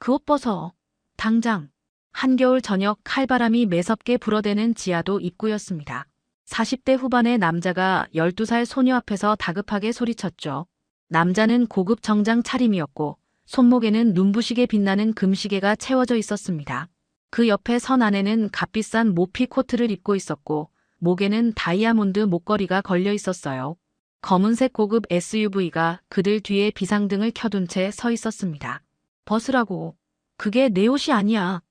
그 옷 벗어. 당장. 한겨울 저녁 칼바람이 매섭게 불어대는 지하도 입구였습니다. 40대 후반의 남자가 12살 소녀 앞에서 다급하게 소리쳤죠. 남자는 고급 정장 차림이었고 손목에는 눈부시게 빛나는 금시계가 채워져 있었습니다. 그 옆에 선 아내는 값비싼 모피 코트를 입고 있었고 목에는 다이아몬드 목걸이가 걸려 있었어요. 검은색 고급 SUV가 그들 뒤에 비상등을 켜둔 채 서 있었습니다. 벗으라고. 그게 내 옷이 아니야.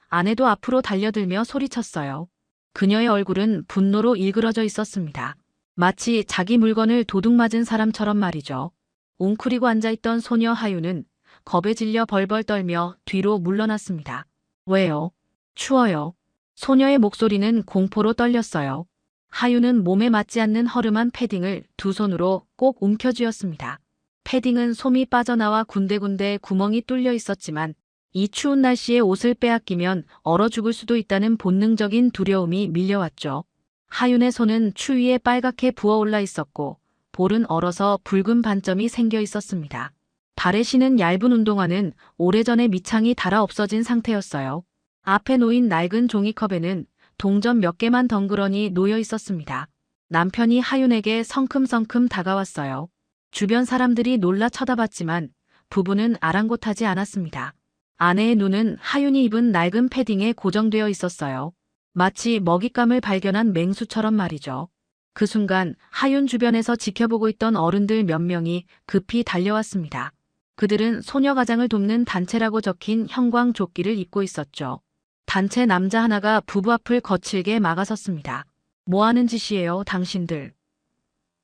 아내도 앞으로 달려들며 소리쳤어요. 그녀의 얼굴은 분노로 일그러져 있었습니다. 마치 자기 물건을 도둑맞은 사람처럼 말이죠. 웅크리고 앉아있던 소녀 하유는 겁에 질려 벌벌 떨며 뒤로 물러났습니다. 왜요? 추워요. 소녀의 목소리는 공포로 떨렸어요. 하유는 몸에 맞지 않는 허름한 패딩을 두 손으로 꼭 움켜쥐었습니다. 패딩은 솜이 빠져나와 군데군데 구멍이 뚫려 있었지만 이 추운 날씨에 옷을 빼앗기면 얼어 죽을 수도 있다는 본능적인 두려움이 밀려왔죠. 하윤의 손은 추위에 빨갛게 부어올라 있었고 볼은 얼어서 붉은 반점이 생겨 있었습니다. 발에 신은 얇은 운동화는 오래전에 밑창이 닳아 없어진 상태였어요. 앞에 놓인 낡은 종이컵에는 동전 몇 개만 덩그러니 놓여 있었습니다. 남편이 하윤에게 성큼성큼 다가왔어요. 주변 사람들이 놀라 쳐다봤지만 부부는 아랑곳하지 않았습니다. 아내의 눈은 하윤이 입은 낡은 패딩에 고정되어 있었어요. 마치 먹잇감을 발견한 맹수처럼 말이죠. 그 순간 하윤 주변에서 지켜보고 있던 어른들 몇 명이 급히 달려왔습니다. 그들은 소녀가장을 돕는 단체라고 적힌 형광조끼를 입고 있었죠. 단체 남자 하나가 부부 앞을 거칠게 막아섰습니다. 뭐 하는 짓이에요, 당신들?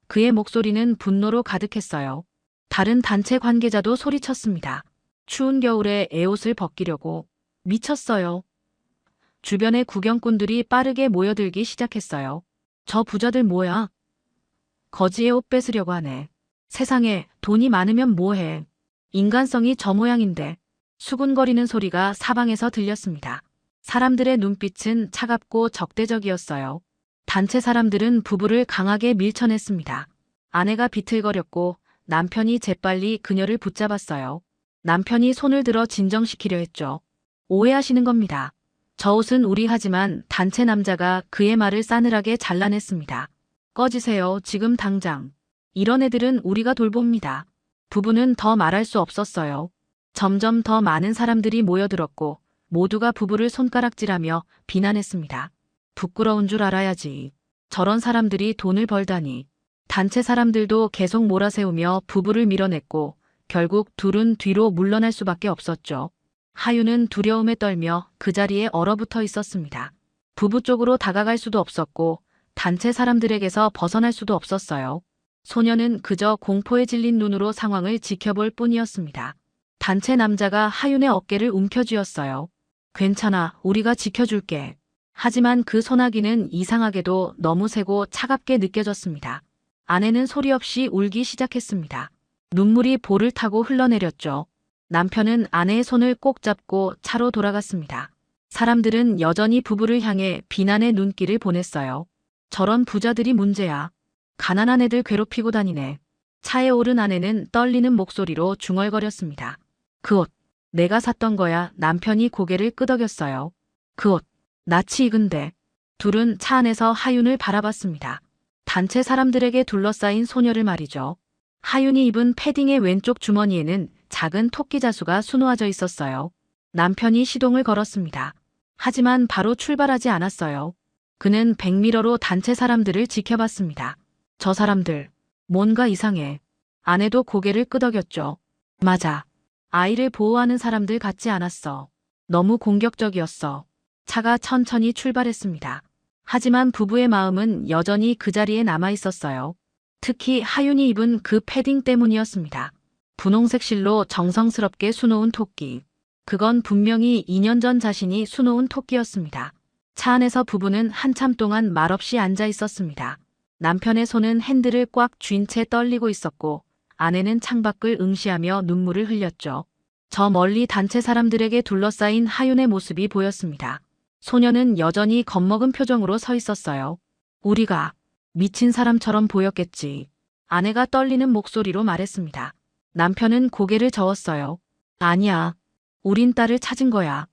그의 목소리는 분노로 가득했어요. 다른 단체 관계자도 소리쳤습니다. 추운 겨울에 애 옷을 벗기려고. 미쳤어요. 주변의 구경꾼들이 빠르게 모여들기 시작했어요. 저 부자들 뭐야? 거지의 옷 뺏으려고 하네. 세상에 돈이 많으면 뭐해. 인간성이 저 모양인데. 수군거리는 소리가 사방에서 들렸습니다. 사람들의 눈빛은 차갑고 적대적이었어요. 단체 사람들은 부부를 강하게 밀쳐냈습니다. 아내가 비틀거렸고 남편이 재빨리 그녀를 붙잡았어요. 남편이 손을 들어 진정시키려 했죠. 오해하시는 겁니다. 저 옷은 우리 하지만 단체 남자가 그의 말을 싸늘하게 잘라냈습니다. 꺼지세요, 지금 당장. 이런 애들은 우리가 돌봅니다. 부부는 더 말할 수 없었어요. 점점 더 많은 사람들이 모여들었고 모두가 부부를 손가락질하며 비난했습니다. 부끄러운 줄 알아야지. 저런 사람들이 돈을 벌다니. 단체 사람들도 계속 몰아세우며 부부를 밀어냈고 결국 둘은 뒤로 물러날 수밖에 없었죠. 하유는 두려움에 떨며 그 자리에 얼어붙어 있었습니다. 부부 쪽으로 다가갈 수도 없었고 단체 사람들에게서 벗어날 수도 없었어요. 소녀는 그저 공포에 질린 눈으로 상황을 지켜볼 뿐이었습니다. 단체 남자가 하윤의 어깨를 움켜쥐었어요. 괜찮아, 우리가 지켜줄게. 하지만 그 소나기는 이상하게도 너무 세고 차갑게 느껴졌습니다. 아내는 소리 없이 울기 시작했습니다. 눈물이 볼을 타고 흘러내렸죠. 남편은 아내의 손을 꼭 잡고 차로 돌아갔습니다. 사람들은 여전히 부부를 향해 비난의 눈길을 보냈어요. 저런 부자들이 문제야. 가난한 애들 괴롭히고 다니네. 차에 오른 아내는 떨리는 목소리로 중얼거렸습니다. 그 옷, 내가 샀던 거야. 남편이 고개를 끄덕였어요. 그 옷, 낯이 익은데. 둘은 차 안에서 하윤을 바라봤습니다. 단체 사람들에게 둘러싸인 소녀를 말이죠. 하윤이 입은 패딩의 왼쪽 주머니에는 작은 토끼 자수가 수놓아져 있었어요. 남편이 시동을 걸었습니다. 하지만 바로 출발하지 않았어요. 그는 백미러로 단체 사람들을 지켜봤습니다. 저 사람들, 뭔가 이상해. 아내도 고개를 끄덕였죠. 맞아. 아이를 보호하는 사람들 같지 않았어. 너무 공격적이었어. 차가 천천히 출발했습니다. 하지만 부부의 마음은 여전히 그 자리에 남아 있었어요. 특히 하윤이 입은 그 패딩 때문이었습니다. 분홍색 실로 정성스럽게 수놓은 토끼. 그건 분명히 2년 전 자신이 수놓은 토끼였습니다. 차 안에서 부부는 한참 동안 말없이 앉아 있었습니다. 남편의 손은 핸들을 꽉 쥔 채 떨리고 있었고 아내는 창밖을 응시하며 눈물을 흘렸죠. 저 멀리 단체 사람들에게 둘러싸인 하윤의 모습이 보였습니다. 소녀는 여전히 겁먹은 표정으로 서 있었어요. 우리가 미친 사람처럼 보였겠지. 아내가 떨리는 목소리로 말했습니다. 남편은 고개를 저었어요. 아니야. 우린 딸을 찾은 거야.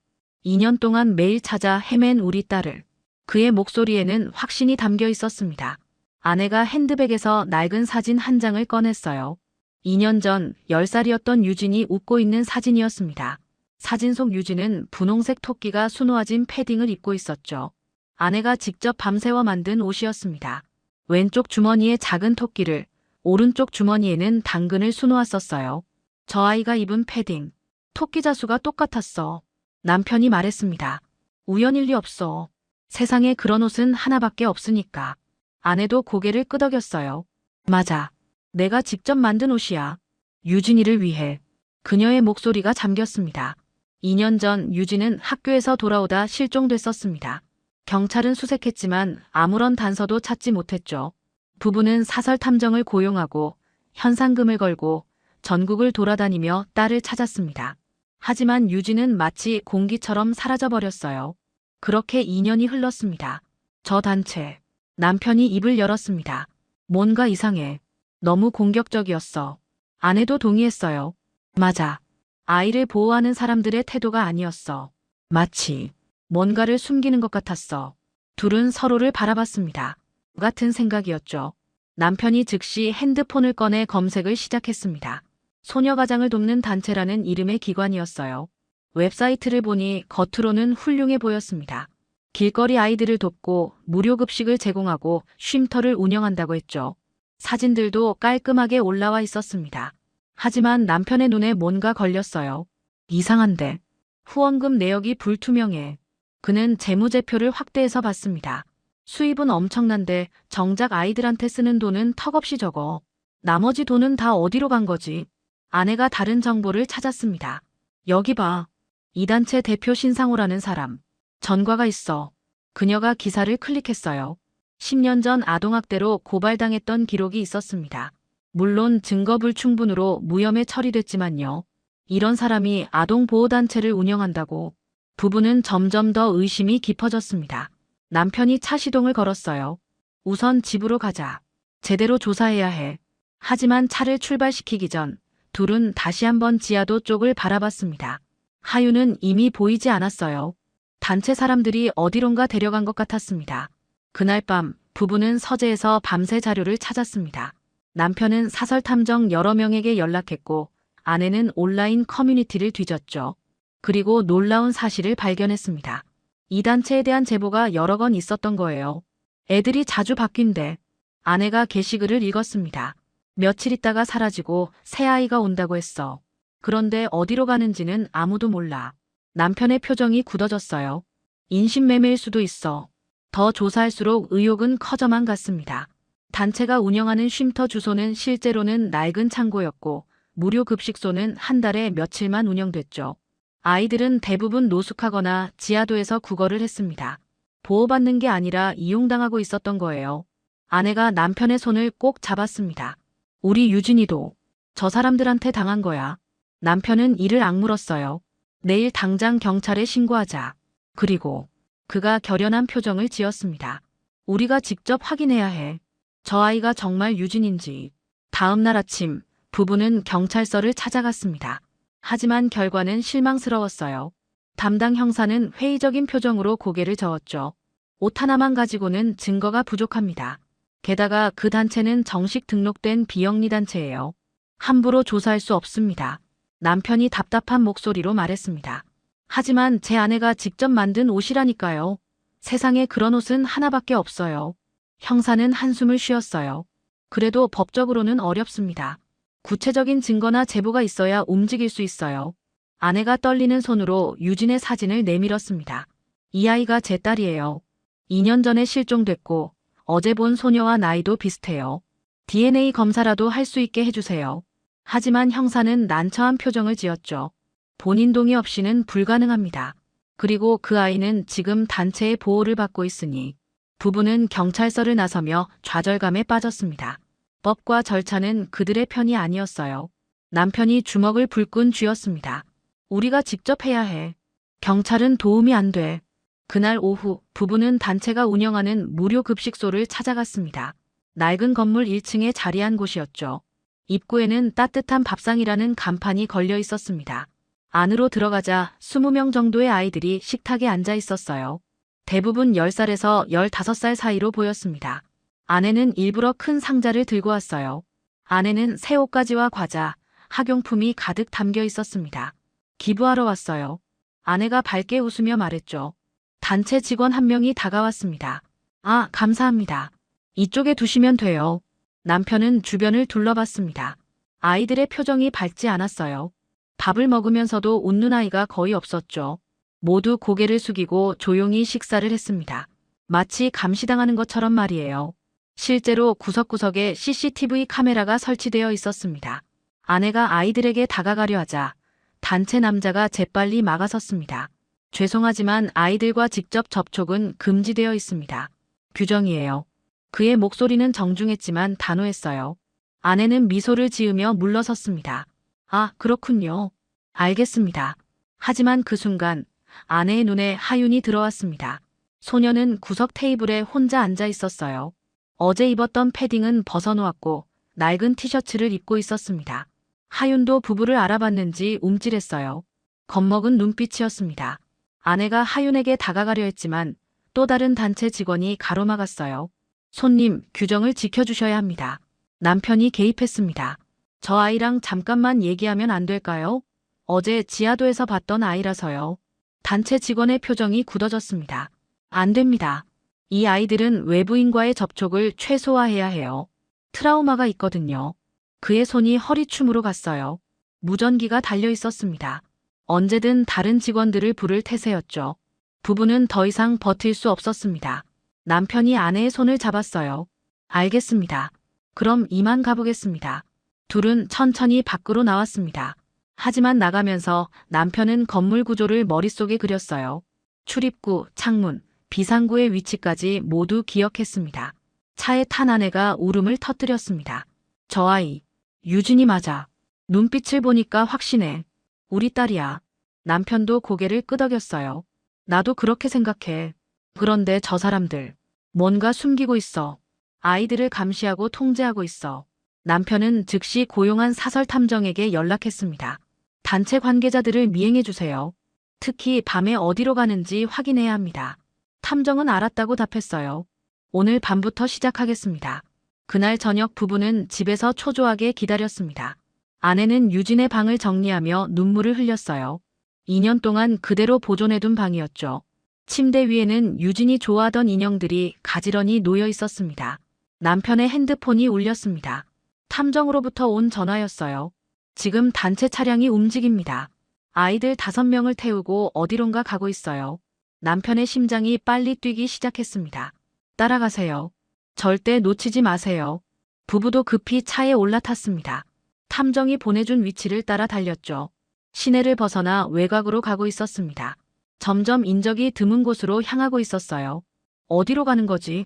2년 동안 매일 찾아 헤맨 우리 딸을. 그의 목소리에는 확신이 담겨 있었습니다. 아내가 핸드백에서 낡은 사진 한 장을 꺼냈어요. 2년 전 10살이었던 유진이 웃고 있는 사진이었습니다. 사진 속 유진은 분홍색 토끼가 수놓아진 패딩을 입고 있었죠. 아내가 직접 밤새워 만든 옷이었습니다. 왼쪽 주머니에 작은 토끼를, 오른쪽 주머니에는 당근을 수놓았었어요. 저 아이가 입은 패딩, 토끼 자수가 똑같았어. 남편이 말했습니다. 우연일 리 없어. 세상에 그런 옷은 하나밖에 없으니까. 아내도 고개를 끄덕였어요. 맞아. 내가 직접 만든 옷이야. 유진이를 위해. 그녀의 목소리가 잠겼습니다. 2년 전 유진은 학교에서 돌아오다 실종됐었습니다. 경찰은 수색했지만 아무런 단서도 찾지 못했죠. 부부는 사설 탐정을 고용하고 현상금을 걸고 전국을 돌아다니며 딸을 찾았습니다. 하지만 유진은 마치 공기처럼 사라져버렸어요. 그렇게 2년이 흘렀습니다. 저 단체. 남편이 입을 열었습니다. 뭔가 이상해. 너무 공격적이었어. 아내도 동의했어요. 맞아. 아이를 보호하는 사람들의 태도가 아니었어. 마치 뭔가를 숨기는 것 같았어. 둘은 서로를 바라봤습니다. 같은 생각이었죠. 남편이 즉시 핸드폰을 꺼내 검색을 시작했습니다. 소녀가장을 돕는 단체라는 이름의 기관이었어요. 웹사이트를 보니 겉으로는 훌륭해 보였습니다. 길거리 아이들을 돕고 무료 급식을 제공하고 쉼터를 운영한다고 했죠. 사진들도 깔끔하게 올라와 있었습니다. 하지만 남편의 눈에 뭔가 걸렸어요. 이상한데. 후원금 내역이 불투명해. 그는 재무제표를 확대해서 봤습니다. 수입은 엄청난데 정작 아이들한테 쓰는 돈은 턱없이 적어. 나머지 돈은 다 어디로 간 거지? 아내가 다른 정보를 찾았습니다. 여기 봐. 이 단체 대표 신상호라는 사람. 전과가 있어. 그녀가 기사를 클릭했어요. 10년 전 아동학대로 고발당했던 기록이 있었습니다. 물론 증거 불충분으로 무혐의 처리됐지만요. 이런 사람이 아동보호단체를 운영한다고. 부부는 점점 더 의심이 깊어졌습니다. 남편이 차 시동을 걸었어요. 우선 집으로 가자. 제대로 조사해야 해. 하지만 차를 출발시키기 전 둘은 다시 한번 지하도 쪽을 바라봤습니다. 하유는 이미 보이지 않았어요. 단체 사람들이 어디론가 데려간 것 같았습니다. 그날 밤 부부는 서재에서 밤새 자료를 찾았습니다. 남편은 사설탐정 여러 명에게 연락했고 아내는 온라인 커뮤니티를 뒤졌죠. 그리고 놀라운 사실을 발견했습니다. 이 단체에 대한 제보가 여러 건 있었던 거예요. 애들이 자주 바뀐대. 아내가 게시글을 읽었습니다. 며칠 있다가 사라지고 새 아이가 온다고 했어. 그런데 어디로 가는지는 아무도 몰라. 남편의 표정이 굳어졌어요. 인신매매일 수도 있어. 더 조사할수록 의혹은 커져만 갔습니다. 단체가 운영하는 쉼터 주소는 실제로는 낡은 창고였고 무료 급식소는 한 달에 며칠만 운영됐죠. 아이들은 대부분 노숙하거나 지하도에서 구걸을 했습니다. 보호받는 게 아니라 이용당하고 있었던 거예요. 아내가 남편의 손을 꼭 잡았습니다. 우리 유진이도 저 사람들한테 당한 거야. 남편은 이를 악물었어요. 내일 당장 경찰에 신고하자. 그리고 그가 결연한 표정을 지었습니다. 우리가 직접 확인해야 해. 저 아이가 정말 유진인지. 다음 날 아침 부부는 경찰서를 찾아갔습니다. 하지만 결과는 실망스러웠어요. 담당 형사는 회의적인 표정으로 고개를 저었죠. 옷 하나만 가지고는 증거가 부족합니다. 게다가 그 단체는 정식 등록된 비영리 단체예요. 함부로 조사할 수 없습니다. 남편이 답답한 목소리로 말했습니다. 하지만 제 아내가 직접 만든 옷이라니까요. 세상에 그런 옷은 하나밖에 없어요. 형사는 한숨을 쉬었어요. 그래도 법적으로는 어렵습니다. 구체적인 증거나 제보가 있어야 움직일 수 있어요. 아내가 떨리는 손으로 유진의 사진을 내밀었습니다. 이 아이가 제 딸이에요. 2년 전에 실종됐고 어제 본 소녀와 나이도 비슷해요. DNA 검사라도 할 수 있게 해주세요. 하지만 형사는 난처한 표정을 지었죠. 본인 동의 없이는 불가능합니다. 그리고 그 아이는 지금 단체의 보호를 받고 있으니 부부는 경찰서를 나서며 좌절감에 빠졌습니다. 법과 절차는 그들의 편이 아니었어요. 남편이 주먹을 불끈 쥐었습니다. 우리가 직접 해야 해. 경찰은 도움이 안 돼. 그날 오후 부부는 단체가 운영하는 무료 급식소를 찾아갔습니다. 낡은 건물 1층에 자리한 곳이었죠. 입구에는 따뜻한 밥상이라는 간판이 걸려 있었습니다. 안으로 들어가자 20명 정도의 아이들이 식탁에 앉아 있었어요. 대부분 10살에서 15살 사이로 보였습니다. 아내는 일부러 큰 상자를 들고 왔어요. 안에는 새 옷가지와 과자, 학용품이 가득 담겨 있었습니다. 기부하러 왔어요. 아내가 밝게 웃으며 말했죠. 단체 직원 한 명이 다가왔습니다. 아, 감사합니다. 이쪽에 두시면 돼요. 남편은 주변을 둘러봤습니다. 아이들의 표정이 밝지 않았어요. 밥을 먹으면서도 웃는 아이가 거의 없었죠. 모두 고개를 숙이고 조용히 식사를 했습니다. 마치 감시당하는 것처럼 말이에요. 실제로 구석구석에 CCTV 카메라가 설치되어 있었습니다. 아내가 아이들에게 다가가려 하자 단체 남자가 재빨리 막아섰습니다. 죄송하지만 아이들과 직접 접촉은 금지되어 있습니다. 규정이에요. 그의 목소리는 정중했지만 단호했어요. 아내는 미소를 지으며 물러섰습니다. 아, 그렇군요. 알겠습니다. 하지만 그 순간 아내의 눈에 하윤이 들어왔습니다. 소녀는 구석 테이블에 혼자 앉아 있었어요. 어제 입었던 패딩은 벗어놓았고 낡은 티셔츠를 입고 있었습니다. 하윤도 부부를 알아봤는지 움찔했어요. 겁먹은 눈빛이었습니다. 아내가 하윤에게 다가가려 했지만 또 다른 단체 직원이 가로막았어요. 손님, 규정을 지켜주셔야 합니다. 남편이 개입했습니다. 저 아이랑 잠깐만 얘기하면 안 될까요? 어제 지하도에서 봤던 아이라서요. 단체 직원의 표정이 굳어졌습니다. 안 됩니다. 이 아이들은 외부인과의 접촉을 최소화해야 해요. 트라우마가 있거든요. 그의 손이 허리춤으로 갔어요. 무전기가 달려 있었습니다. 언제든 다른 직원들을 부를 태세였죠. 부부는 더 이상 버틸 수 없었습니다. 남편이 아내의 손을 잡았어요. 알겠습니다. 그럼 이만 가보겠습니다. 둘은 천천히 밖으로 나왔습니다. 하지만 나가면서 남편은 건물 구조를 머릿속에 그렸어요. 출입구, 창문, 비상구의 위치까지 모두 기억했습니다. 차에 탄 아내가 울음을 터뜨렸습니다. 저 아이, 유진이 맞아. 눈빛을 보니까 확신해. 우리 딸이야. 남편도 고개를 끄덕였어요. 나도 그렇게 생각해. 그런데 저 사람들, 뭔가 숨기고 있어. 아이들을 감시하고 통제하고 있어. 남편은 즉시 고용한 사설탐정에게 연락했습니다. 단체 관계자들을 미행해주세요. 특히 밤에 어디로 가는지 확인해야 합니다. 탐정은 알았다고 답했어요. 오늘 밤부터 시작하겠습니다. 그날 저녁 부부는 집에서 초조하게 기다렸습니다. 아내는 유진의 방을 정리하며 눈물을 흘렸어요. 2년 동안 그대로 보존해둔 방이었죠. 침대 위에는 유진이 좋아하던 인형들이 가지런히 놓여 있었습니다. 남편의 핸드폰이 울렸습니다. 탐정으로부터 온 전화였어요. 지금 단체 차량이 움직입니다. 아이들 5명을 태우고 어디론가 가고 있어요. 남편의 심장이 빨리 뛰기 시작했습니다. 따라가세요. 절대 놓치지 마세요. 부부도 급히 차에 올라탔습니다. 탐정이 보내준 위치를 따라 달렸죠. 시내를 벗어나 외곽으로 가고 있었습니다. 점점 인적이 드문 곳으로 향하고 있었어요. 어디로 가는 거지?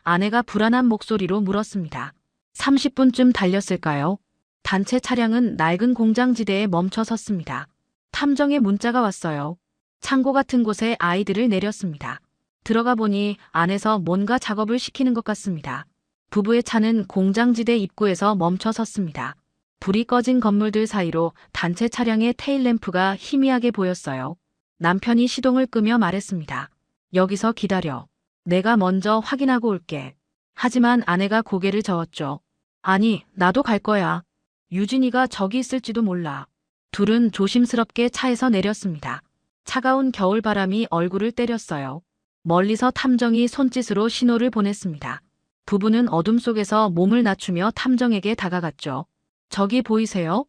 아내가 불안한 목소리로 물었습니다. 30분쯤 달렸을까요? 단체 차량은 낡은 공장지대에 멈춰 섰습니다. 탐정의 문자가 왔어요. 창고 같은 곳에 아이들을 내렸습니다. 들어가 보니 안에서 뭔가 작업을 시키는 것 같습니다. 부부의 차는 공장지대 입구에서 멈춰 섰습니다. 불이 꺼진 건물들 사이로 단체 차량의 테일램프가 희미하게 보였어요. 남편이 시동을 끄며 말했습니다. 여기서 기다려. 내가 먼저 확인하고 올게. 하지만 아내가 고개를 저었죠. 아니, 나도 갈 거야. 유진이가 저기 있을지도 몰라. 둘은 조심스럽게 차에서 내렸습니다. 차가운 겨울바람이 얼굴을 때렸어요. 멀리서 탐정이 손짓으로 신호를 보냈습니다. 부부는 어둠 속에서 몸을 낮추며 탐정에게 다가갔죠. 저기 보이세요?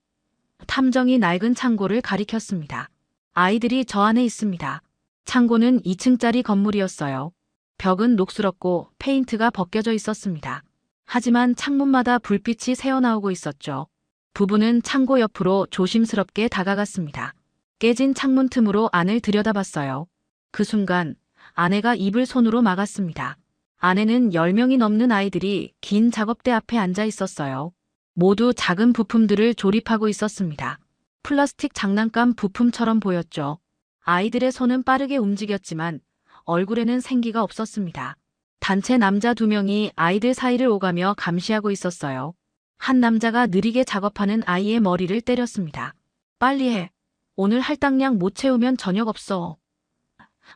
탐정이 낡은 창고를 가리켰습니다. 아이들이 저 안에 있습니다. 창고는 2층짜리 건물이었어요. 벽은 녹슬었고 페인트가 벗겨져 있었습니다. 하지만 창문마다 불빛이 새어나오고 있었죠. 부부는 창고 옆으로 조심스럽게 다가갔습니다. 깨진 창문 틈으로 안을 들여다봤어요. 그 순간 아내가 입을 손으로 막았습니다. 안에는 10명이 넘는 아이들이 긴 작업대 앞에 앉아 있었어요. 모두 작은 부품들을 조립하고 있었습니다. 플라스틱 장난감 부품처럼 보였죠. 아이들의 손은 빠르게 움직였지만 얼굴에는 생기가 없었습니다. 단체 남자 2명이 아이들 사이를 오가며 감시하고 있었어요. 한 남자가 느리게 작업하는 아이의 머리를 때렸습니다. 빨리 해. 오늘 할당량 못 채우면 저녁 없어.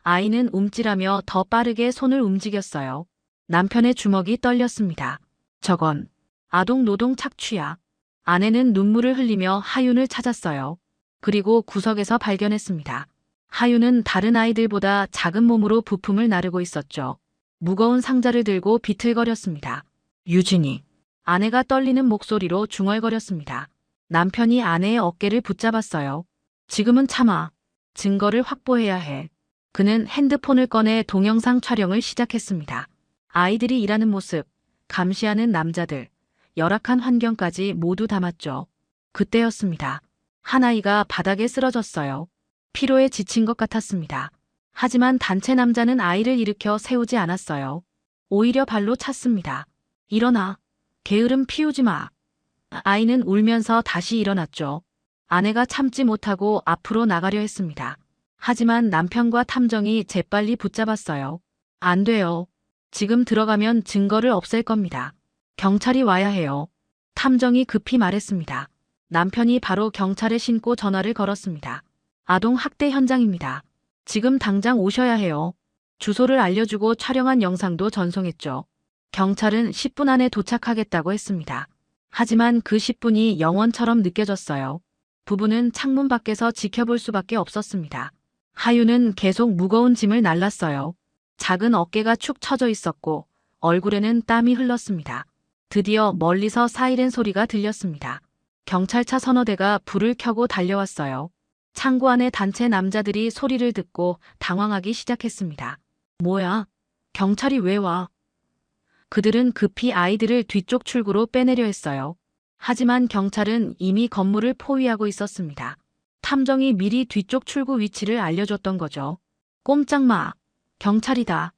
아이는 움찔하며 더 빠르게 손을 움직였어요. 남편의 주먹이 떨렸습니다. 저건 아동 노동 착취야. 아내는 눈물을 흘리며 하윤을 찾았어요. 그리고 구석에서 발견했습니다. 하윤은 다른 아이들보다 작은 몸으로 부품을 나르고 있었죠. 무거운 상자를 들고 비틀거렸습니다. 유진이. 아내가 떨리는 목소리로 중얼거렸습니다. 남편이 아내의 어깨를 붙잡았어요. 지금은 참아. 증거를 확보해야 해. 그는 핸드폰을 꺼내 동영상 촬영을 시작했습니다. 아이들이 일하는 모습, 감시하는 남자들, 열악한 환경까지 모두 담았죠. 그때였습니다. 한 아이가 바닥에 쓰러졌어요. 피로에 지친 것 같았습니다. 하지만 단체 남자는 아이를 일으켜 세우지 않았어요. 오히려 발로 찼습니다. 일어나. 게으름 피우지 마. 아이는 울면서 다시 일어났죠. 아내가 참지 못하고 앞으로 나가려 했습니다. 하지만 남편과 탐정이 재빨리 붙잡았어요. 안 돼요. 지금 들어가면 증거를 없앨 겁니다. 경찰이 와야 해요. 탐정이 급히 말했습니다. 남편이 바로 경찰에 신고 전화를 걸었습니다. 아동 학대 현장입니다. 지금 당장 오셔야 해요. 주소를 알려주고 촬영한 영상도 전송했죠. 경찰은 10분 안에 도착하겠다고 했습니다. 하지만 그 10분이 영원처럼 느껴졌어요. 부부는 창문 밖에서 지켜볼 수밖에 없었습니다. 하윤은 계속 무거운 짐을 날랐어요. 작은 어깨가 축 처져 있었고 얼굴에는 땀이 흘렀습니다. 드디어 멀리서 사이렌 소리가 들렸습니다. 경찰차 서너 대가 불을 켜고 달려왔어요. 창고 안에 단체 남자들이 소리를 듣고 당황하기 시작했습니다. 뭐야? 경찰이 왜 와? 그들은 급히 아이들을 뒤쪽 출구로 빼내려 했어요. 하지만 경찰은 이미 건물을 포위하고 있었습니다. 탐정이 미리 뒤쪽 출구 위치를 알려줬던 거죠. 꼼짝 마. 경찰이다.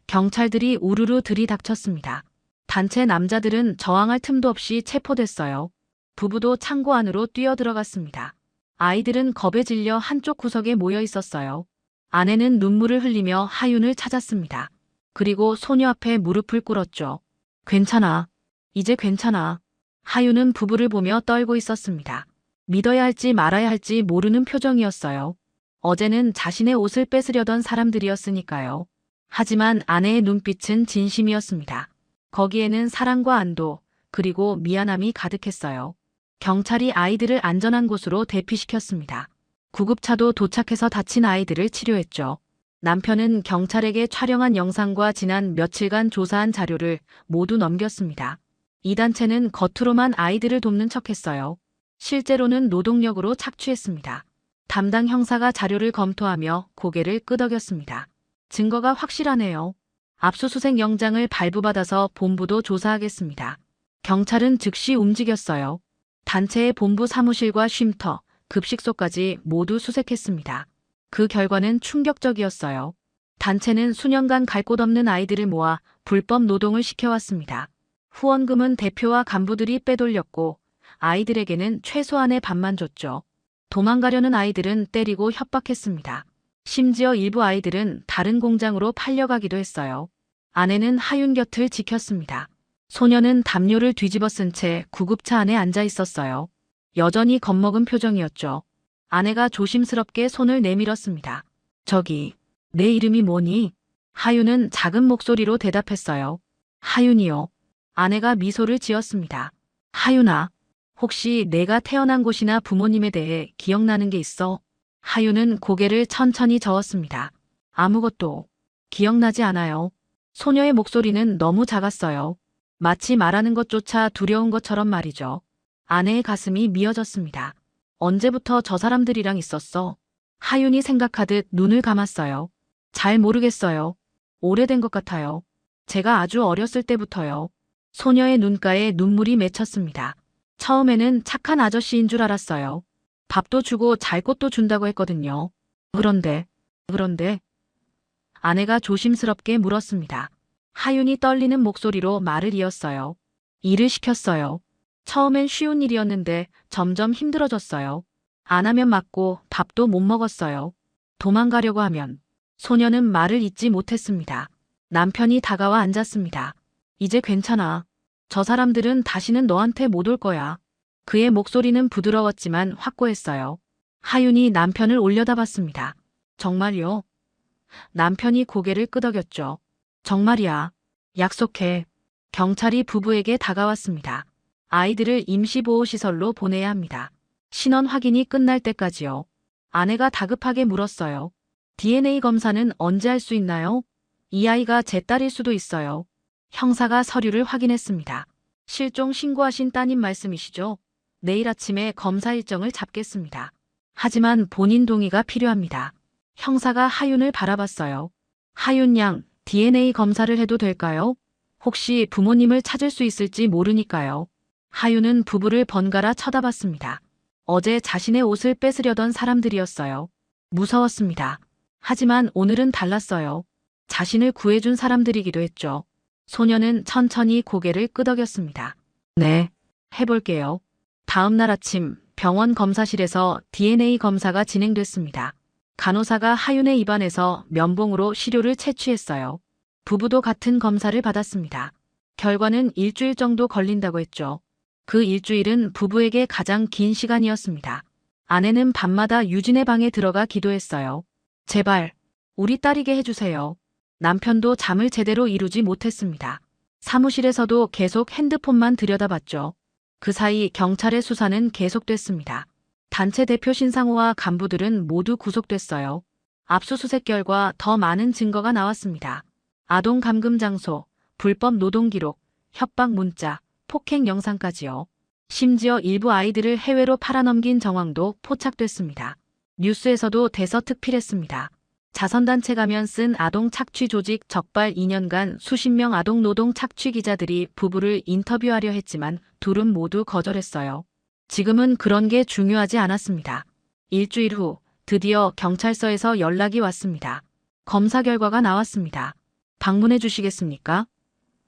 경찰들이 우르르 들이닥쳤습니다. 단체 남자들은 저항할 틈도 없이 체포됐어요. 부부도 창고 안으로 뛰어들어갔습니다. 아이들은 겁에 질려 한쪽 구석에 모여 있었어요. 아내는 눈물을 흘리며 하윤을 찾았습니다. 그리고 소녀 앞에 무릎을 꿇었죠. 괜찮아. 이제 괜찮아. 하윤은 부부를 보며 떨고 있었습니다. 믿어야 할지 말아야 할지 모르는 표정이었어요. 어제는 자신의 옷을 뺏으려던 사람들이었으니까요. 하지만 아내의 눈빛은 진심이었습니다. 거기에는 사랑과 안도, 그리고 미안함이 가득했어요. 경찰이 아이들을 안전한 곳으로 대피시켰습니다. 구급차도 도착해서 다친 아이들을 치료했죠. 남편은 경찰에게 촬영한 영상과 지난 며칠간 조사한 자료를 모두 넘겼습니다. 이 단체는 겉으로만 아이들을 돕는 척했어요. 실제로는 노동력으로 착취했습니다. 담당 형사가 자료를 검토하며 고개를 끄덕였습니다. 증거가 확실하네요. 압수수색 영장을 발부받아서 본부도 조사하겠습니다. 경찰은 즉시 움직였어요. 단체의 본부 사무실과 쉼터, 급식소까지 모두 수색했습니다. 그 결과는 충격적이었어요. 단체는 수년간 갈 곳 없는 아이들을 모아 불법 노동을 시켜왔습니다. 후원금은 대표와 간부들이 빼돌렸고 아이들에게는 최소한의 밥만 줬죠. 도망가려는 아이들은 때리고 협박했습니다. 심지어 일부 아이들은 다른 공장으로 팔려가기도 했어요. 아내는 하윤 곁을 지켰습니다. 소녀는 담요를 뒤집어 쓴 채 구급차 안에 앉아 있었어요. 여전히 겁먹은 표정이었죠. 아내가 조심스럽게 손을 내밀었습니다. 저기, 내 이름이 뭐니? 하윤은 작은 목소리로 대답했어요. 하윤이요. 아내가 미소를 지었습니다. 하윤아, 혹시 내가 태어난 곳이나 부모님에 대해 기억나는 게 있어? 하윤은 고개를 천천히 저었습니다. 아무것도 기억나지 않아요. 소녀의 목소리는 너무 작았어요. 마치 말하는 것조차 두려운 것처럼 말이죠. 아내의 가슴이 미어졌습니다. 언제부터 저 사람들이랑 있었어? 하윤이 생각하듯 눈을 감았어요. 잘 모르겠어요. 오래된 것 같아요. 제가 아주 어렸을 때부터요. 소녀의 눈가에 눈물이 맺혔습니다. 처음에는 착한 아저씨인 줄 알았어요. 밥도 주고 잘 곳도 준다고 했거든요. 그런데 아내가 조심스럽게 물었습니다. 하윤이 떨리는 목소리로 말을 이었어요. 일을 시켰어요. 처음엔 쉬운 일이었는데 점점 힘들어졌어요. 안 하면 맞고 밥도 못 먹었어요. 도망가려고 하면. 소녀는 말을 잇지 못했습니다. 남편이 다가와 앉았습니다. 이제 괜찮아. 저 사람들은 다시는 너한테 못 올 거야. 그의 목소리는 부드러웠지만 확고했어요. 하윤이 남편을 올려다봤습니다. 정말요? 남편이 고개를 끄덕였죠. 정말이야. 약속해. 경찰이 부부에게 다가왔습니다. 아이들을 임시보호시설로 보내야 합니다. 신원 확인이 끝날 때까지요. 아내가 다급하게 물었어요. DNA 검사는 언제 할 수 있나요? 이 아이가 제 딸일 수도 있어요. 형사가 서류를 확인했습니다. 실종 신고하신 따님 말씀이시죠? 내일 아침에 검사 일정을 잡겠습니다. 하지만 본인 동의가 필요합니다. 형사가 하윤을 바라봤어요. 하윤 양, DNA 검사를 해도 될까요? 혹시 부모님을 찾을 수 있을지 모르니까요. 하윤은 부부를 번갈아 쳐다봤습니다. 어제 자신의 옷을 뺏으려던 사람들이었어요. 무서웠습니다. 하지만 오늘은 달랐어요. 자신을 구해준 사람들이기도 했죠. 소녀는 천천히 고개를 끄덕였습니다. 네, 해볼게요. 다음 날 아침 병원 검사실에서 DNA 검사가 진행됐습니다. 간호사가 하윤의 입안에서 면봉으로 시료를 채취했어요. 부부도 같은 검사를 받았습니다. 결과는 일주일 정도 걸린다고 했죠. 그 일주일은 부부에게 가장 긴 시간이었습니다. 아내는 밤마다 유진의 방에 들어가 기도했어요. 제발, 우리 딸이게 해주세요. 남편도 잠을 제대로 이루지 못했습니다. 사무실에서도 계속 핸드폰만 들여다봤죠. 그 사이 경찰의 수사는 계속됐습니다. 단체 대표 신상호와 간부들은 모두 구속됐어요. 압수수색 결과 더 많은 증거가 나왔습니다. 아동 감금 장소, 불법 노동 기록, 협박 문자, 폭행 영상까지요. 심지어 일부 아이들을 해외로 팔아넘긴 정황도 포착됐습니다. 뉴스에서도 대서특필했습니다. 자선단체 가면 쓴 아동 착취 조직 적발 2년간 수십 명 아동 노동 착취 기자들이 부부를 인터뷰하려 했지만 둘은 모두 거절했어요. 지금은 그런 게 중요하지 않았습니다. 일주일 후 드디어 경찰서에서 연락이 왔습니다. 검사 결과가 나왔습니다. 방문해 주시겠습니까?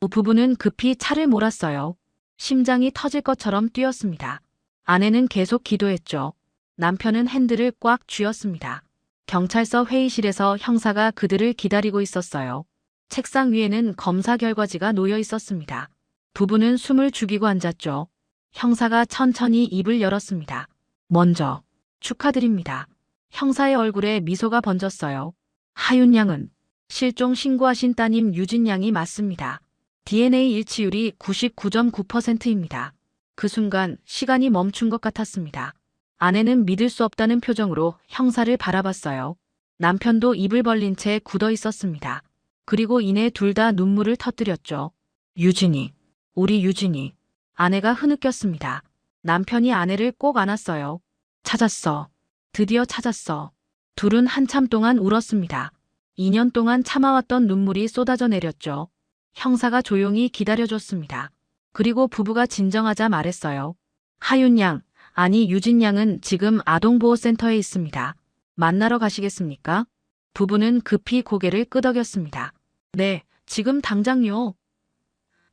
부부는 급히 차를 몰았어요. 심장이 터질 것처럼 뛰었습니다. 아내는 계속 기도했죠. 남편은 핸들을 꽉 쥐었습니다. 경찰서 회의실에서 형사가 그들을 기다리고 있었어요. 책상 위에는 검사 결과지가 놓여 있었습니다. 부부는 숨을 죽이고 앉았죠. 형사가 천천히 입을 열었습니다. 먼저 축하드립니다. 형사의 얼굴에 미소가 번졌어요. 하윤 양은 실종 신고하신 따님 유진 양이 맞습니다. DNA 일치율이 99.9%입니다. 그 순간 시간이 멈춘 것 같았습니다. 아내는 믿을 수 없다는 표정으로 형사를 바라봤어요. 남편도 입을 벌린 채 굳어 있었습니다. 그리고 이내 둘 다 눈물을 터뜨렸죠. 유진이, 우리 유진이. 아내가 흐느꼈습니다. 남편이 아내를 꼭 안았어요. 찾았어. 드디어 찾았어. 둘은 한참 동안 울었습니다. 2년 동안 참아왔던 눈물이 쏟아져 내렸죠. 형사가 조용히 기다려줬습니다. 그리고 부부가 진정하자 말했어요. 하윤 양, 아니 유진 양은 지금 아동보호센터에 있습니다. 만나러 가시겠습니까? 부부는 급히 고개를 끄덕였습니다. 네, 지금 당장요.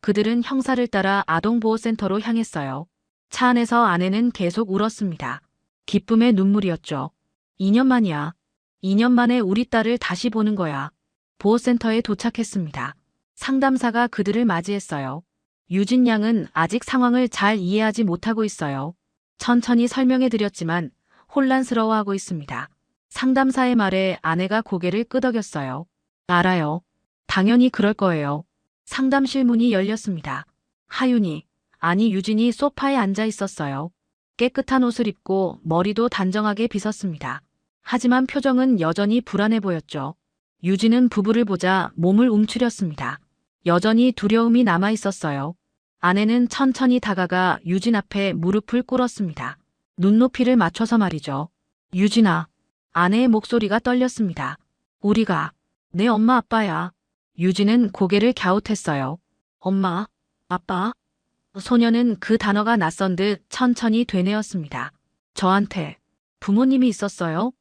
그들은 형사를 따라 아동보호센터로 향했어요. 차 안에서 아내는 계속 울었습니다. 기쁨의 눈물이었죠. 2년 만이야. 2년 만에 우리 딸을 다시 보는 거야. 보호센터에 도착했습니다. 상담사가 그들을 맞이했어요. 유진 양은 아직 상황을 잘 이해하지 못하고 있어요. 천천히 설명해 드렸지만 혼란스러워하고 있습니다. 상담사의 말에 아내가 고개를 끄덕였어요. 알아요. 당연히 그럴 거예요. 상담실 문이 열렸습니다. 하윤이, 아니 유진이 소파에 앉아 있었어요. 깨끗한 옷을 입고 머리도 단정하게 빗었습니다. 하지만 표정은 여전히 불안해 보였죠. 유진은 부부를 보자 몸을 움츠렸습니다. 여전히 두려움이 남아 있었어요. 아내는 천천히 다가가 유진 앞에 무릎을 꿇었습니다. 눈높이를 맞춰서 말이죠. 유진아. 아내의 목소리가 떨렸습니다. 우리가 내 엄마 아빠야. 유진은 고개를 갸웃했어요. 엄마, 아빠. 소녀는 그 단어가 낯선 듯 천천히 되뇌었습니다. 저한테 부모님이 있었어요?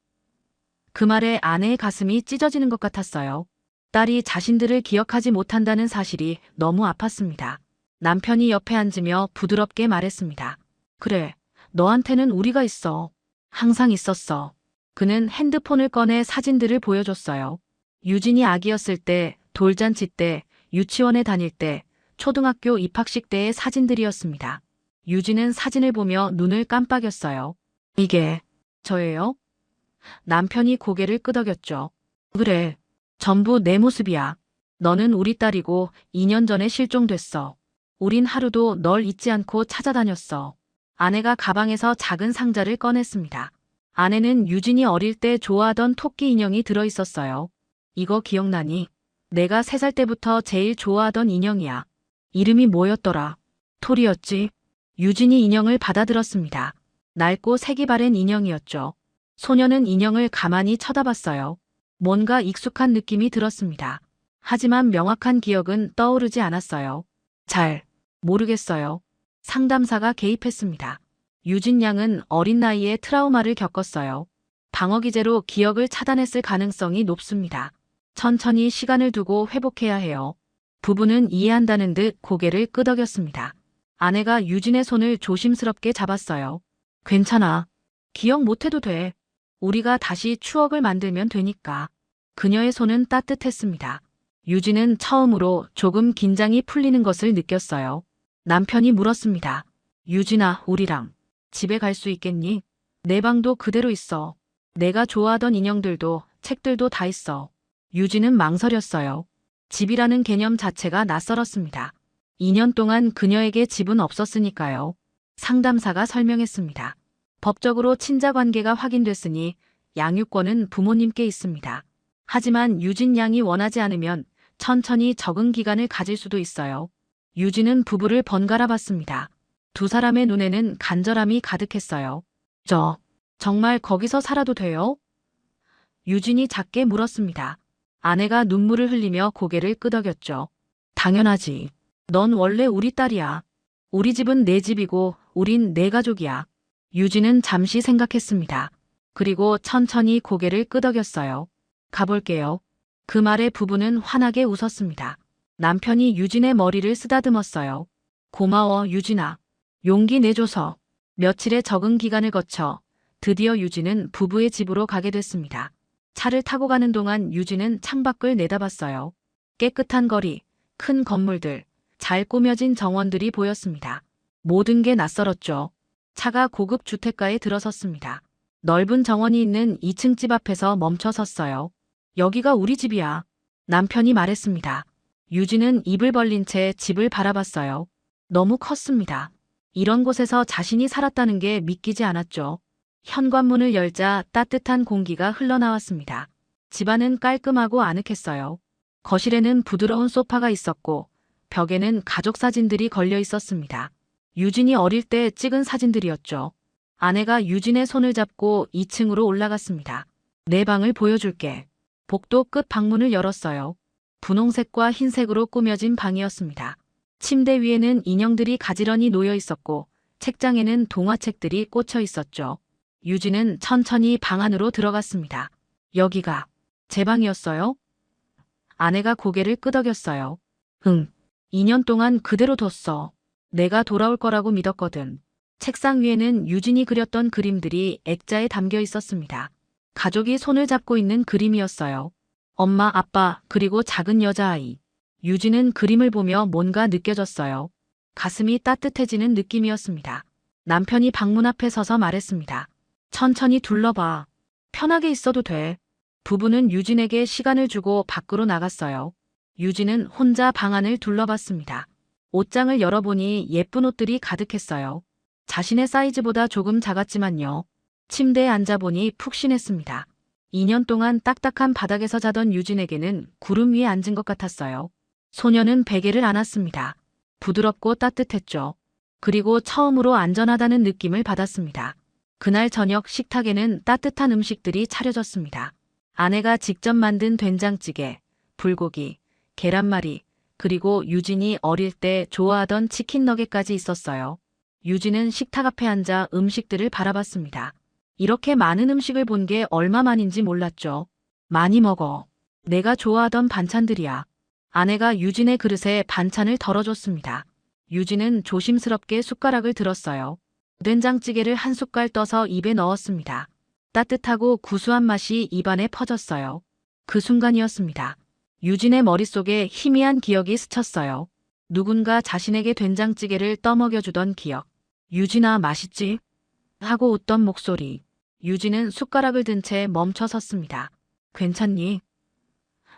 그 말에 아내의 가슴이 찢어지는 것 같았어요. 딸이 자신들을 기억하지 못한다는 사실이 너무 아팠습니다. 남편이 옆에 앉으며 부드럽게 말했습니다. 그래, 너한테는 우리가 있어. 항상 있었어. 그는 핸드폰을 꺼내 사진들을 보여줬어요. 유진이 아기였을 때, 돌잔치 때, 유치원에 다닐 때, 초등학교 입학식 때의 사진들이었습니다. 유진은 사진을 보며 눈을 깜빡였어요. 이게 저예요? 남편이 고개를 끄덕였죠. 그래. 전부 내 모습이야. 너는 우리 딸이고 2년 전에 실종됐어. 우린 하루도 널 잊지 않고 찾아다녔어. 아내가 가방에서 작은 상자를 꺼냈습니다. 안에는 유진이 어릴 때 좋아하던 토끼 인형이 들어있었어요. 이거 기억나니? 내가 3살 때부터 제일 좋아하던 인형이야. 이름이 뭐였더라? 토리였지. 유진이 인형을 받아들었습니다. 낡고 색이 바랜 인형이었죠. 소녀는 인형을 가만히 쳐다봤어요. 뭔가 익숙한 느낌이 들었습니다. 하지만 명확한 기억은 떠오르지 않았어요. 잘 모르겠어요. 상담사가 개입했습니다. 유진 양은 어린 나이에 트라우마를 겪었어요. 방어 기제로 기억을 차단했을 가능성이 높습니다. 천천히 시간을 두고 회복해야 해요. 부부는 이해한다는 듯 고개를 끄덕였습니다. 아내가 유진의 손을 조심스럽게 잡았어요. 괜찮아. 기억 못해도 돼. 우리가 다시 추억을 만들면 되니까. 그녀의 손은 따뜻했습니다. 유진은 처음으로 조금 긴장이 풀리는 것을 느꼈어요. 남편이 물었습니다. 유진아, 우리랑 집에 갈 수 있겠니? 내 방도 그대로 있어. 내가 좋아하던 인형들도 책들도 다 있어. 유진은 망설였어요. 집이라는 개념 자체가 낯설었습니다. 2년 동안 그녀에게 집은 없었으니까요. 상담사가 설명했습니다. 법적으로 친자 관계가 확인됐으니 양육권은 부모님께 있습니다. 하지만 유진 양이 원하지 않으면 천천히 적응 기간을 가질 수도 있어요. 유진은 부부를 번갈아 봤습니다. 두 사람의 눈에는 간절함이 가득했어요. 정말 거기서 살아도 돼요? 유진이 작게 물었습니다. 아내가 눈물을 흘리며 고개를 끄덕였죠. 당연하지. 넌 원래 우리 딸이야. 우리 집은 내 집이고 우린 내 가족이야. 유진은 잠시 생각했습니다. 그리고 천천히 고개를 끄덕였어요. 가볼게요. 그 말에 부부는 환하게 웃었습니다. 남편이 유진의 머리를 쓰다듬었어요. 고마워, 유진아. 용기 내줘서. 며칠의 적응 기간을 거쳐 드디어 유진은 부부의 집으로 가게 됐습니다. 차를 타고 가는 동안 유진은 창밖을 내다봤어요. 깨끗한 거리, 큰 건물들, 잘 꾸며진 정원들이 보였습니다. 모든 게 낯설었죠. 차가 고급 주택가에 들어섰습니다. 넓은 정원이 있는 2층 집 앞에서 멈춰 섰어요. 여기가 우리 집이야. 남편이 말했습니다. 유진은 입을 벌린 채 집을 바라봤어요. 너무 컸습니다. 이런 곳에서 자신이 살았다는 게 믿기지 않았죠. 현관문을 열자 따뜻한 공기가 흘러나왔습니다. 집안은 깔끔하고 아늑했어요. 거실에는 부드러운 소파가 있었고 벽에는 가족 사진들이 걸려 있었습니다. 유진이 어릴 때 찍은 사진들이었죠. 아내가 유진의 손을 잡고 2층으로 올라갔습니다. 내 방을 보여줄게. 복도 끝 방문을 열었어요. 분홍색과 흰색으로 꾸며진 방이었습니다. 침대 위에는 인형들이 가지런히 놓여 있었고 책장에는 동화책들이 꽂혀 있었죠. 유진은 천천히 방 안으로 들어갔습니다. 여기가 제 방이었어요? 아내가 고개를 끄덕였어요. 2년 동안 그대로 뒀어. 내가 돌아올 거라고 믿었거든. 책상 위에는 유진이 그렸던 그림들이 액자에 담겨 있었습니다. 가족이 손을 잡고 있는 그림이었어요. 엄마, 아빠, 그리고 작은 여자아이. 유진은 그림을 보며 뭔가 느껴졌어요. 가슴이 따뜻해지는 느낌이었습니다. 남편이 방문 앞에 서서 말했습니다. 천천히 둘러봐. 편하게 있어도 돼. 부부는 유진에게 시간을 주고 밖으로 나갔어요. 유진은 혼자 방 안을 둘러봤습니다. 옷장을 열어보니 예쁜 옷들이 가득했어요. 자신의 사이즈보다 조금 작았지만요. 침대에 앉아보니 푹신했습니다. 2년 동안 딱딱한 바닥에서 자던 유진에게는 구름 위에 앉은 것 같았어요. 소녀는 베개를 안았습니다. 부드럽고 따뜻했죠. 그리고 처음으로 안전하다는 느낌을 받았습니다. 그날 저녁 식탁에는 따뜻한 음식들이 차려졌습니다. 아내가 직접 만든 된장찌개, 불고기, 계란말이, 그리고 유진이 어릴 때 좋아하던 치킨 너겟까지 있었어요. 유진은 식탁 앞에 앉아 음식들을 바라봤습니다. 이렇게 많은 음식을 본 게 얼마만인지 몰랐죠. 많이 먹어. 내가 좋아하던 반찬들이야. 아내가 유진의 그릇에 반찬을 덜어줬습니다. 유진은 조심스럽게 숟가락을 들었어요. 된장찌개를 한 숟갈 떠서 입에 넣었습니다. 따뜻하고 구수한 맛이 입안에 퍼졌어요. 그 순간이었습니다. 유진의 머릿속에 희미한 기억이 스쳤어요. 누군가 자신에게 된장찌개를 떠먹여주던 기억. 유진아, 맛있지? 하고 웃던 목소리. 유진은 숟가락을 든 채 멈춰 섰습니다. 괜찮니?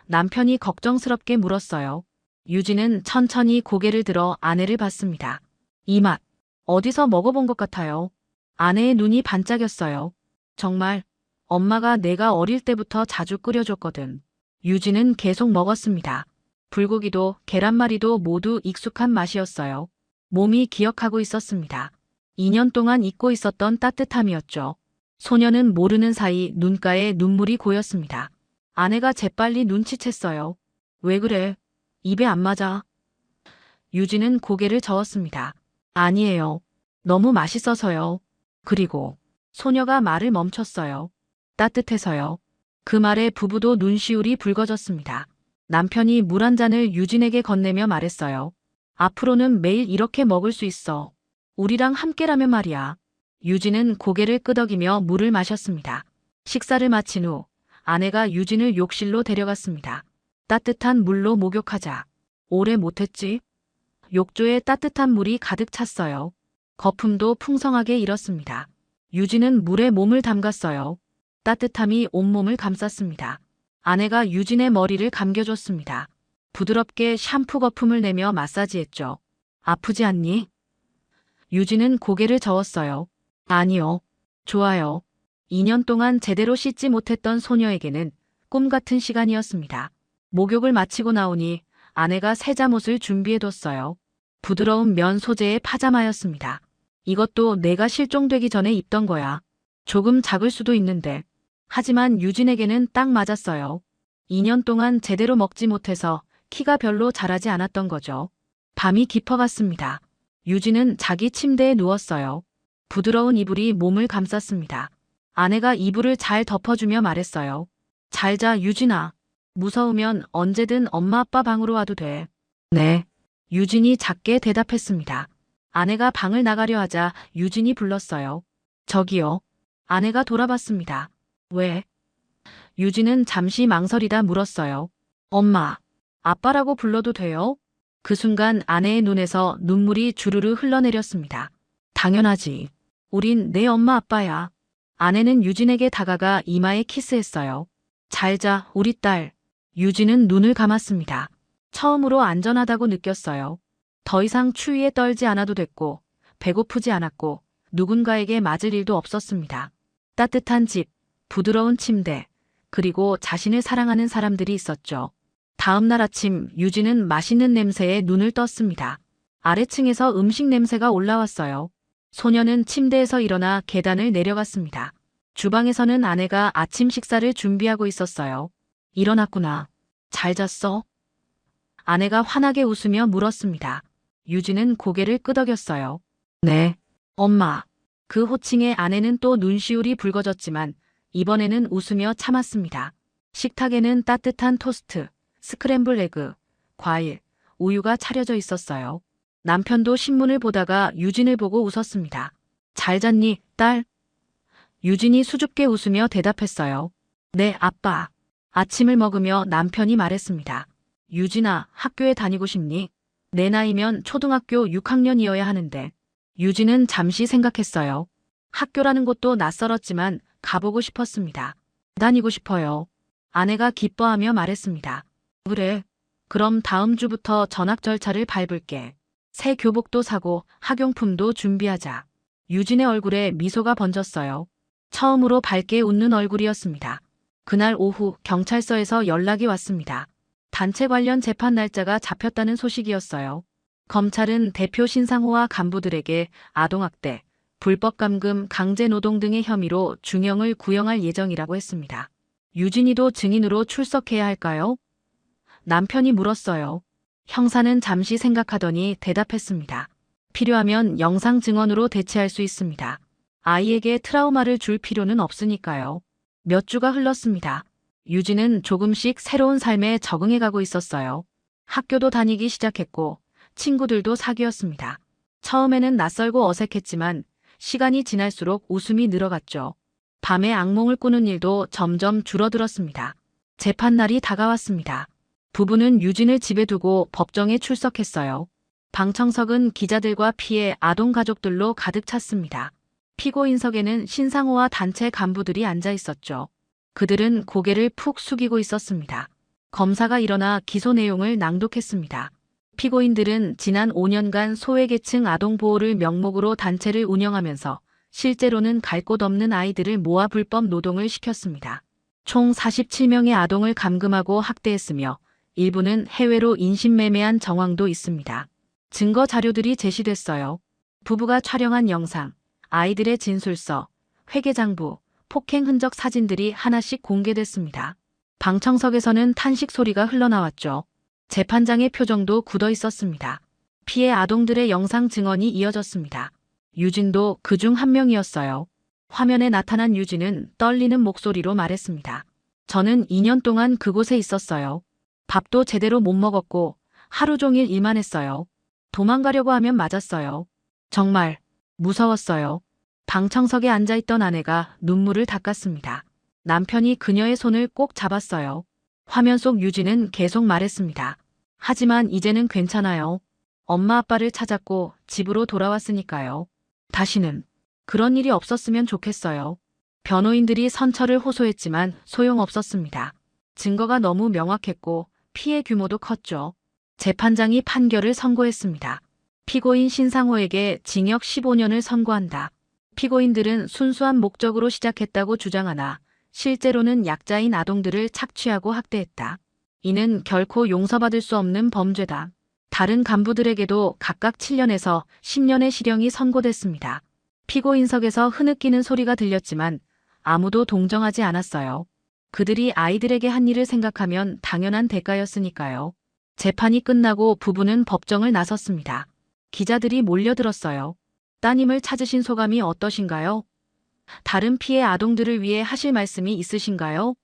남편이 걱정스럽게 물었어요. 유진은 천천히 고개를 들어 아내를 봤습니다. 이 맛, 어디서 먹어본 것 같아요. 아내의 눈이 반짝였어요. 정말, 엄마가 내가 어릴 때부터 자주 끓여줬거든. 유진은 계속 먹었습니다. 불고기도 계란말이도 모두 익숙한 맛이었어요. 몸이 기억하고 있었습니다. 2년 동안 잊고 있었던 따뜻함이었죠. 소녀는 모르는 사이 눈가에 눈물이 고였습니다. 아내가 재빨리 눈치챘어요. 왜 그래? 입에 안 맞아. 유진은 고개를 저었습니다. 아니에요. 너무 맛있어서요. 그리고 소녀가 말을 멈췄어요. 따뜻해서요. 그 말에 부부도 눈시울이 붉어졌습니다. 남편이 물 한 잔을 유진에게 건네며 말했어요. 앞으로는 매일 이렇게 먹을 수 있어. 우리랑 함께라면 말이야. 유진은 고개를 끄덕이며 물을 마셨습니다. 식사를 마친 후 아내가 유진을 욕실로 데려갔습니다. 따뜻한 물로 목욕하자. 오래 못했지? 욕조에 따뜻한 물이 가득 찼어요. 거품도 풍성하게 일었습니다. 유진은 물에 몸을 담갔어요. 따뜻함이 온몸을 감쌌습니다. 아내가 유진의 머리를 감겨줬습니다. 부드럽게 샴푸 거품을 내며 마사지했죠. 아프지 않니? 유진은 고개를 저었어요. 아니요. 좋아요. 2년 동안 제대로 씻지 못했던 소녀에게는 꿈 같은 시간이었습니다. 목욕을 마치고 나오니 아내가 새 잠옷을 준비해뒀어요. 부드러운 면 소재의 파자마였습니다. 이것도 내가 실종되기 전에 입던 거야. 조금 작을 수도 있는데. 하지만 유진에게는 딱 맞았어요. 2년 동안 제대로 먹지 못해서 키가 별로 자라지 않았던 거죠. 밤이 깊어갔습니다. 유진은 자기 침대에 누웠어요. 부드러운 이불이 몸을 감쌌습니다. 아내가 이불을 잘 덮어주며 말했어요. 잘 자, 유진아. 무서우면 언제든 엄마 아빠 방으로 와도 돼. 네. 유진이 작게 대답했습니다. 아내가 방을 나가려 하자 유진이 불렀어요. 저기요. 아내가 돌아봤습니다. 왜? 유진은 잠시 망설이다 물었어요. 엄마, 아빠라고 불러도 돼요? 그 순간 아내의 눈에서 눈물이 주르르 흘러내렸습니다. 당연하지. 우린 내 엄마 아빠야. 아내는 유진에게 다가가 이마에 키스했어요. 잘 자, 우리 딸. 유진은 눈을 감았습니다. 처음으로 안전하다고 느꼈어요. 더 이상 추위에 떨지 않아도 됐고, 배고프지 않았고, 누군가에게 맞을 일도 없었습니다. 따뜻한 집, 부드러운 침대, 그리고 자신을 사랑하는 사람들이 있었죠. 다음 날 아침 유진은 맛있는 냄새에 눈을 떴습니다. 아래층에서 음식 냄새가 올라왔어요. 소녀는 침대에서 일어나 계단을 내려갔습니다. 주방에서는 아내가 아침 식사를 준비하고 있었어요. 일어났구나. 잘 잤어? 아내가 환하게 웃으며 물었습니다. 유진은 고개를 끄덕였어요. 네, 엄마. 그 호칭에 아내는 또 눈시울이 붉어졌지만 이번에는 웃으며 참았습니다. 식탁에는 따뜻한 토스트, 스크램블 에그, 과일, 우유가 차려져 있었어요. 남편도 신문을 보다가 유진을 보고 웃었습니다. 잘 잤니, 딸? 유진이 수줍게 웃으며 대답했어요. 네, 아빠. 아침을 먹으며 남편이 말했습니다. 유진아, 학교에 다니고 싶니? 내 나이면 초등학교 6학년이어야 하는데. 유진은 잠시 생각했어요. 학교라는 곳도 낯설었지만 가보고 싶었습니다. 다니고 싶어요. 아내가 기뻐하며 말했습니다. 그래. 그럼 다음 주부터 전학 절차를 밟을게. 새 교복도 사고 학용품도 준비하자. 유진의 얼굴에 미소가 번졌어요. 처음으로 밝게 웃는 얼굴이었습니다. 그날 오후 경찰서에서 연락이 왔습니다. 단체 관련 재판 날짜가 잡혔다는 소식이었어요. 검찰은 대표 신상호와 간부들에게 아동학대, 불법 감금, 강제노동 등의 혐의로 중형을 구형할 예정이라고 했습니다. 유진이도 증인으로 출석해야 할까요? 남편이 물었어요. 형사는 잠시 생각하더니 대답했습니다. 필요하면 영상 증언으로 대체할 수 있습니다. 아이에게 트라우마를 줄 필요는 없으니까요. 몇 주가 흘렀습니다. 유진은 조금씩 새로운 삶에 적응해가고 있었어요. 학교도 다니기 시작했고 친구들도 사귀었습니다. 처음에는 낯설고 어색했지만 시간이 지날수록 웃음이 늘어갔죠. 밤에 악몽을 꾸는 일도 점점 줄어들었습니다. 재판날이 다가왔습니다. 부부는 유진을 집에 두고 법정에 출석했어요. 방청석은 기자들과 피해 아동 가족들로 가득 찼습니다. 피고인석에는 신상호와 단체 간부들이 앉아 있었죠. 그들은 고개를 푹 숙이고 있었습니다. 검사가 일어나 기소 내용을 낭독했습니다. 피고인들은 지난 5년간 소외계층 아동보호를 명목으로 단체를 운영하면서 실제로는 갈 곳 없는 아이들을 모아 불법 노동을 시켰습니다. 총 47명의 아동을 감금하고 학대했으며 일부는 해외로 인신매매한 정황도 있습니다. 증거 자료들이 제시됐어요. 부부가 촬영한 영상, 아이들의 진술서, 회계장부, 폭행 흔적 사진들이 하나씩 공개됐습니다. 방청석에서는 탄식 소리가 흘러나왔죠. 재판장의 표정도 굳어 있었습니다. 피해 아동들의 영상 증언이 이어졌습니다. 유진도 그중 한 명이었어요. 화면에 나타난 유진은 떨리는 목소리로 말했습니다. 저는 2년 동안 그곳에 있었어요. 밥도 제대로 못 먹었고 하루 종일 일만 했어요. 도망가려고 하면 맞았어요. 정말 무서웠어요. 방청석에 앉아있던 아내가 눈물을 닦았습니다. 남편이 그녀의 손을 꼭 잡았어요. 화면 속 유진은 계속 말했습니다. 하지만 이제는 괜찮아요. 엄마 아빠를 찾았고 집으로 돌아왔으니까요. 다시는 그런 일이 없었으면 좋겠어요. 변호인들이 선처를 호소했지만 소용없었습니다. 증거가 너무 명확했고 피해 규모도 컸죠. 재판장이 판결을 선고했습니다. 피고인 신상호에게 징역 15년을 선고한다. 피고인들은 순수한 목적으로 시작했다고 주장하나 실제로는 약자인 아동들을 착취하고 학대했다. 이는 결코 용서받을 수 없는 범죄다. 다른 간부들에게도 각각 7년에서 10년의 실형이 선고됐습니다. 피고인석에서 흐느끼는 소리가 들렸지만 아무도 동정하지 않았어요. 그들이 아이들에게 한 일을 생각하면 당연한 대가였으니까요. 재판이 끝나고 부부는 법정을 나섰습니다. 기자들이 몰려들었어요. 따님을 찾으신 소감이 어떠신가요? 다른 피해 아동들을 위해 하실 말씀이 있으신가요?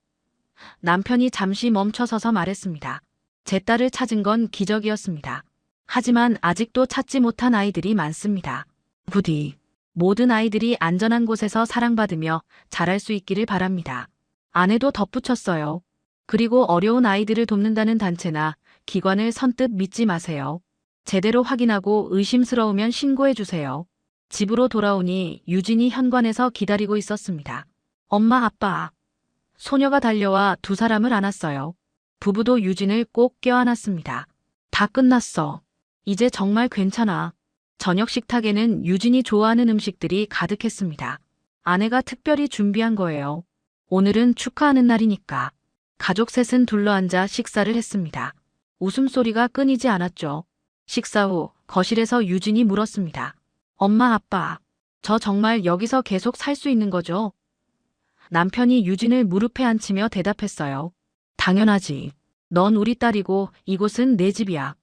남편이 잠시 멈춰서서 말했습니다. 제 딸을 찾은 건 기적이었습니다. 하지만 아직도 찾지 못한 아이들이 많습니다. 부디 모든 아이들이 안전한 곳에서 사랑받으며 자랄 수 있기를 바랍니다. 아내도 덧붙였어요. 그리고 어려운 아이들을 돕는다는 단체나 기관을 선뜻 믿지 마세요. 제대로 확인하고 의심스러우면 신고해 주세요. 집으로 돌아오니 유진이 현관에서 기다리고 있었습니다. 엄마, 아빠. 소녀가 달려와 두 사람을 안았어요. 부부도 유진을 꼭 껴안았습니다. 다 끝났어. 이제 정말 괜찮아. 저녁 식탁에는 유진이 좋아하는 음식들이 가득했습니다. 아내가 특별히 준비한 거예요. 오늘은 축하하는 날이니까. 가족 셋은 둘러앉아 식사를 했습니다. 웃음소리가 끊이지 않았죠. 식사 후 거실에서 유진이 물었습니다. 엄마, 아빠, 저 정말 여기서 계속 살 수 있는 거죠? 남편이 유진을 무릎에 앉히며 대답했어요. 당연하지. 넌 우리 딸이고 이곳은 내 집이야.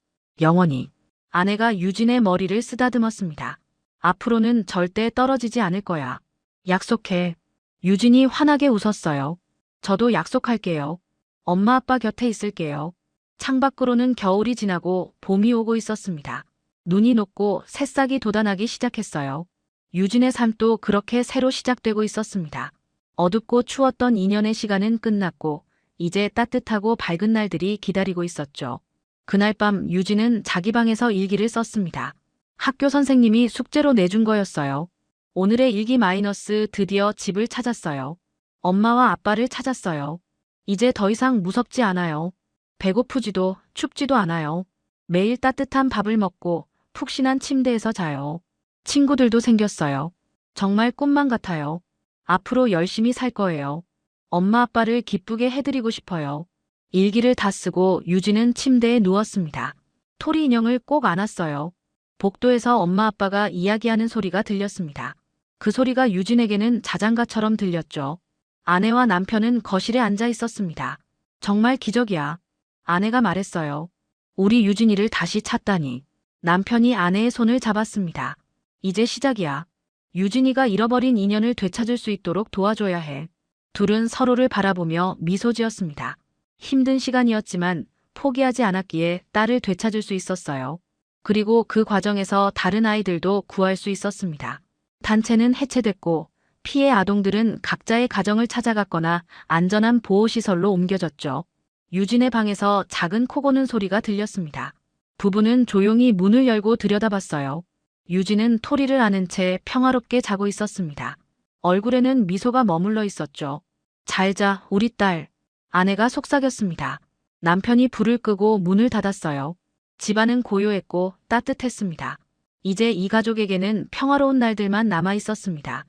영원히. 아내가 유진의 머리를 쓰다듬었습니다. 앞으로는 절대 떨어지지 않을 거야. 약속해. 유진이 환하게 웃었어요. 저도 약속할게요. 엄마 아빠 곁에 있을게요. 창밖으로는 겨울이 지나고 봄이 오고 있었습니다. 눈이 녹고 새싹이 돋아나기 시작했어요. 유진의 삶도 그렇게 새로 시작되고 있었습니다. 어둡고 추웠던 2년의 시간은 끝났고 이제 따뜻하고 밝은 날들이 기다리고 있었죠. 그날 밤 유진은 자기 방에서 일기를 썼습니다. 학교 선생님이 숙제로 내준 거였어요. 오늘의 일기 마이너스 드디어 집을 찾았어요. 엄마와 아빠를 찾았어요. 이제 더 이상 무섭지 않아요. 배고프지도 춥지도 않아요. 매일 따뜻한 밥을 먹고 푹신한 침대에서 자요. 친구들도 생겼어요. 정말 꿈만 같아요. 앞으로 열심히 살 거예요. 엄마 아빠를 기쁘게 해드리고 싶어요. 일기를 다 쓰고 유진은 침대에 누웠습니다. 토리 인형을 꼭 안았어요. 복도에서 엄마 아빠가 이야기하는 소리가 들렸습니다. 그 소리가 유진에게는 자장가처럼 들렸죠. 아내와 남편은 거실에 앉아 있었습니다. 정말 기적이야. 아내가 말했어요. 우리 유진이를 다시 찾다니. 남편이 아내의 손을 잡았습니다. 이제 시작이야. 유진이가 잃어버린 인연을 되찾을 수 있도록 도와줘야 해. 둘은 서로를 바라보며 미소 지었습니다. 힘든 시간이었지만 포기하지 않았기에 딸을 되찾을 수 있었어요. 그리고 그 과정에서 다른 아이들도 구할 수 있었습니다. 단체는 해체됐고 피해 아동들은 각자의 가정을 찾아갔거나 안전한 보호시설로 옮겨졌죠. 유진의 방에서 작은 코 고는 소리가 들렸습니다. 부부는 조용히 문을 열고 들여다봤어요. 유진은 토리를 안은 채 평화롭게 자고 있었습니다. 얼굴에는 미소가 머물러 있었죠. 잘 자, 우리 딸. 아내가 속삭였습니다. 남편이 불을 끄고 문을 닫았어요. 집안은 고요했고 따뜻했습니다. 이제 이 가족에게는 평화로운 날들만 남아 있었습니다.